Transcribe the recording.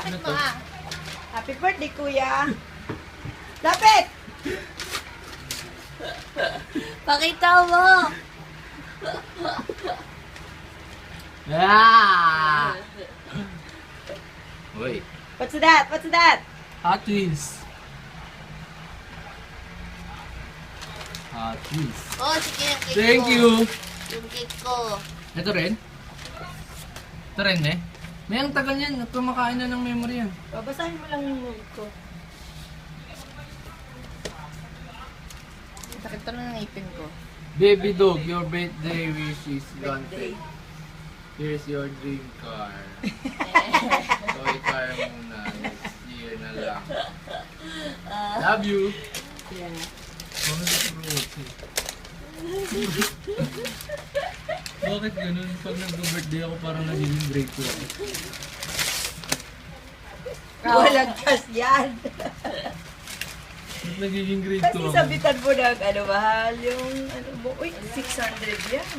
Lapit mo ah. Happy birthday, kuya. Lapit! Pakita mo. Ah! Uy, What's that? What's that? Hot Wheels. Hot Wheels. Oh, sige yung cake Thank ko. you. Yung cake ko. Ito rin? Ito rin eh? May ang tagal yan. Kumakain na ng memory yan. Babasahin mo lang yung note ko. Sakit to lang ng ipin ko. Baby dog, your birthday wish is Birthday. granted. Here's your dream car. Toy car muna. Next year na lang. Love you. Yeah. Bakit nag-fruits eh? Bakit ganun? Pag nag-birthday ako parang nagiging grade 2 ako. Walang cash yan. Ba't nagiging grade 2 Kasi ako? sabitan mo ng ano, mahal yung ano mo. Uy, 600 yan.